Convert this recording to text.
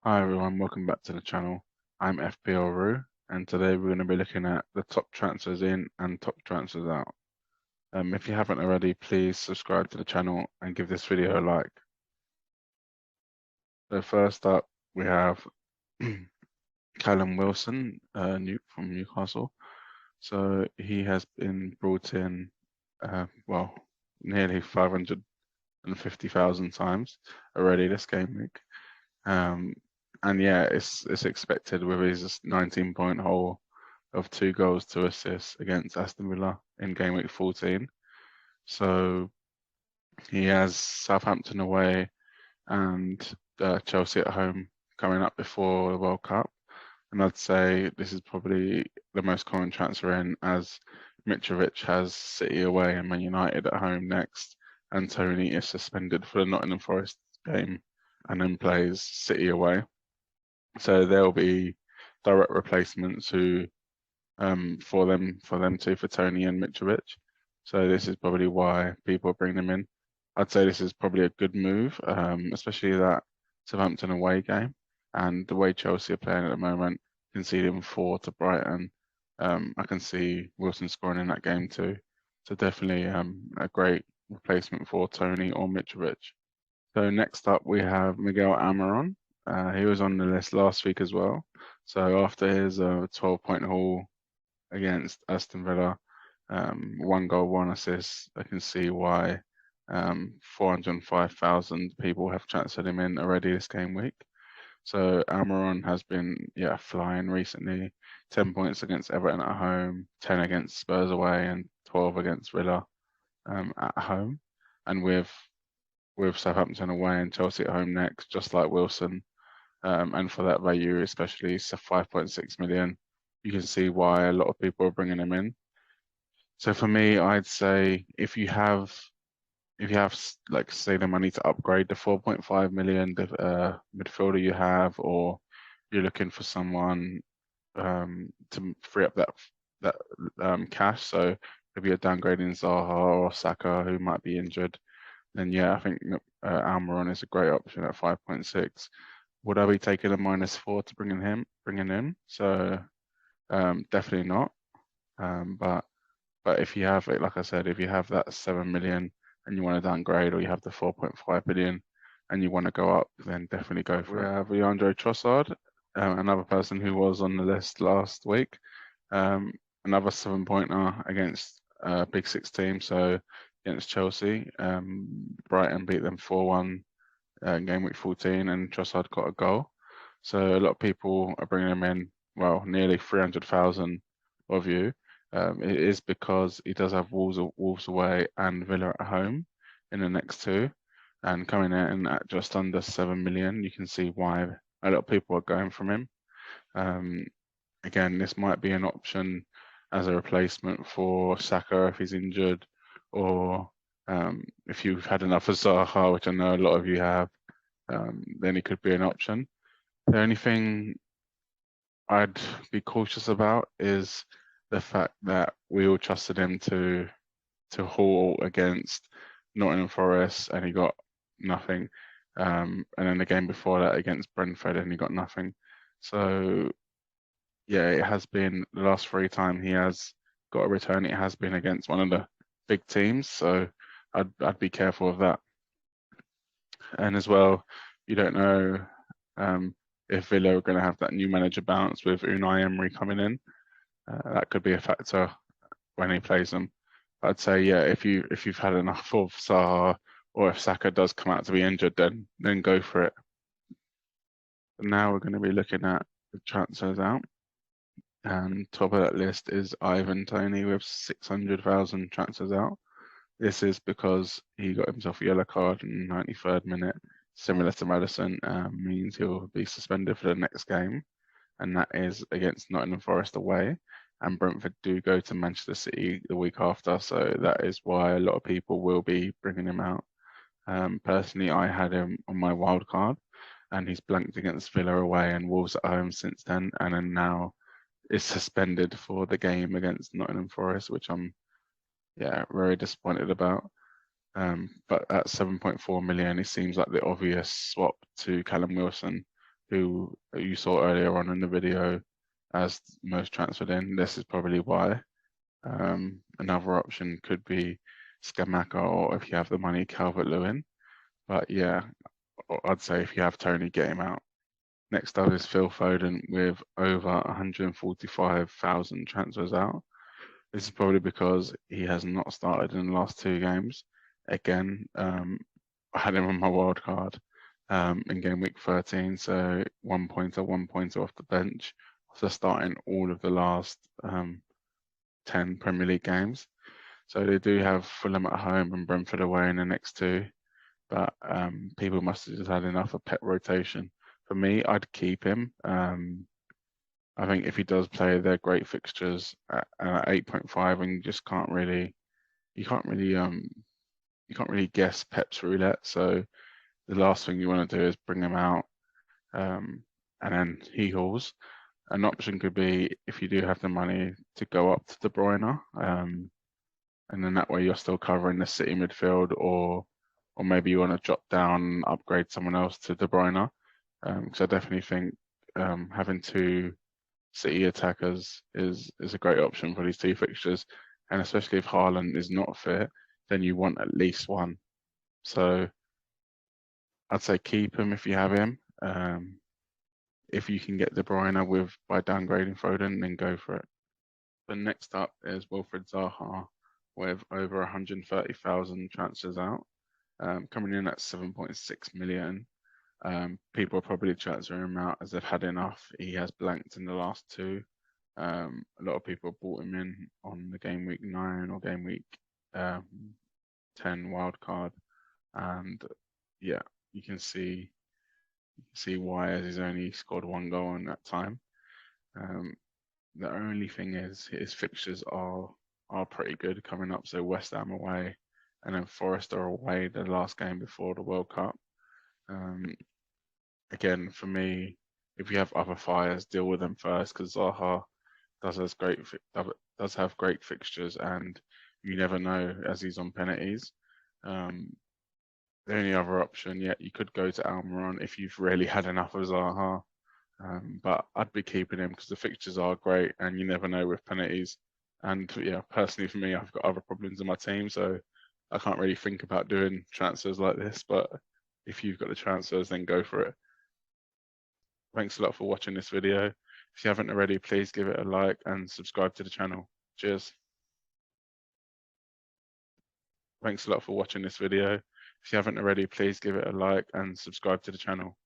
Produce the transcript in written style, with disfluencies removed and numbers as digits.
Hi everyone, welcome back to the channel. I'm FPL Roo, and today we're going to be looking at the top transfers in and top transfers out. If you haven't already, please subscribe to the channel and give this video a like. So first up, we have Callum Wilson, from Newcastle. So he has been brought in, nearly 550,000 times already this game week. And yeah, it's expected with his 19-point haul of 2 goals, 2 assists against Aston Villa in game week 14. So he has Southampton away and Chelsea at home coming up before the World Cup. And I'd say this is probably the most common transfer in, as Mitrovic has City away and Man United at home next, and TONEY is suspended for the Nottingham Forest game and then plays City away. So there'll be direct replacements who for TONEY and Mitrovic. So this is probably why people bring them in. I'd say this is probably a good move, especially that Southampton away game and the way Chelsea are playing at the moment, conceding 4 to Brighton. I can see Wilson scoring in that game too. So definitely a great replacement for TONEY or Mitrovic. So next up we have Miguel Almiron. He was on the list last week as well. So after his 12-point haul against Aston Villa, 1 goal, 1 assist, I can see why 405,000 people have transferred him in already this game week. So Almiron has been flying recently. 10 points against Everton at home, 10 against Spurs away, and 12 against Villa at home. And with Southampton away and Chelsea at home next, just like Wilson. And for that value, especially 5.6 million, you can see why a lot of people are bringing him in. So for me, I'd say if you have like say the money to upgrade the 4.5 million midfielder you have, or you're looking for someone to free up that cash. So if you're downgrading Zaha or Saka, who might be injured, then yeah, I think Almiron is a great option at 5.6. Would I be taking a -4 to bring in? So definitely not. But if you have it, like I said, if you have that 7 million and you want to downgrade, or you have the 4.5 billion and you want to go up, then definitely go for it. We have Leandro Trossard, another person who was on the list last week. Another 7-pointer against Big Six team, so against Chelsea. Brighton beat them 4-1 in game week 14, and Trossard got a goal. So a lot of people are bringing him in, well, nearly 300,000 of you. It is because he does have Wolves away and Villa at home in the next 2, and coming in at just under 7 million, you can see why a lot of people are going from him. Again, this might be an option as a replacement for Saka if he's injured, or if you've had enough of ZAHA, which I know a lot of you have, then it could be an option. The only thing I'd be cautious about is the fact that we all trusted him to haul against Nottingham Forest and he got nothing. And then the game before that against Brentford and he got nothing. So yeah, it has been the last 3 times he has got a return, it has been against one of the big teams. So I'd be careful of that. And as well, you don't know if Villa are going to have that new manager bounce with Unai Emery coming in. That could be a factor when he plays them. I'd say, yeah, if you've had enough of Zaha, or if Saka does come out to be injured, then go for it. But now we're going to be looking at the transfers out, and top of that list is Ivan Toney with 600,000 transfers out. This is because he got himself a yellow card in the 93rd minute, similar to Maddison, means he'll be suspended for the next game, and that is against Nottingham Forest away. And Brentford do go to Manchester City the week after, so that is why a lot of people will be bringing him out. Personally, I had him on my wild card, and he's blanked against Villa away and Wolves at home since then, and then now is suspended for the game against Nottingham Forest, which I'm very disappointed about. But at 7.4 million, it seems like the obvious swap to Callum Wilson. who you saw earlier on in the video as most transferred in. This is probably why. Another option could be Scamacca, or if you have the money, Calvert-Lewin. But yeah, I'd say if you have Toney, get him out. Next up is Phil Foden with over 145,000 transfers out. This is probably because he has not started in the last 2 games. Again, I had him on my wild card in game week 13, so 1 pointer off the bench. So starting all of the last 10 Premier League games. So they do have Fulham at home and Brentford away in the next 2. But people must have just had enough of Pep rotation. For me, I'd keep him. I think if he does play, they're great fixtures at 8.5, and you just can't really guess Pep's roulette. So the last thing you want to do is bring him out, and then he hauls. An option could be, if you do have the money, to go up to De Bruyne, and then that way you're still covering the City midfield, or maybe you want to drop down and upgrade someone else to De Bruyne. Because I definitely think having 2 City attackers is a great option for these 2 fixtures, and especially if Haaland is not fit, then you want at least one. So I'd say keep him if you have him. If you can get De Bruyne by downgrading Foden, then go for it. But next up is WILFRIED ZAHA with over 130,000 transfers out, coming in at 7.6 million. People are probably transferring him out as they've had enough. He has blanked in the last 2. A lot of people bought him in on the game week 9 or game week 10 wild card, and yeah, you can see why, as he's only scored 1 goal in that time. The only thing is his fixtures are pretty good coming up. So West Ham away, and then Forest are away the last game before the World Cup. Again, for me, if you have other fires, deal with them first, because Zaha does have great fixtures, and you never know as he's on penalties. The only other option, you could go to Almiron if you've really had enough of Zaha. But I'd be keeping him because the fixtures are great, and you never know with penalties. And yeah, personally for me, I've got other problems in my team, so I can't really think about doing transfers like this. But if you've got the transfers, then go for it. Thanks a lot for watching this video. If you haven't already, please give it a like and subscribe to the channel. Cheers. Thanks a lot for watching this video. If you haven't already, please give it a like and subscribe to the channel.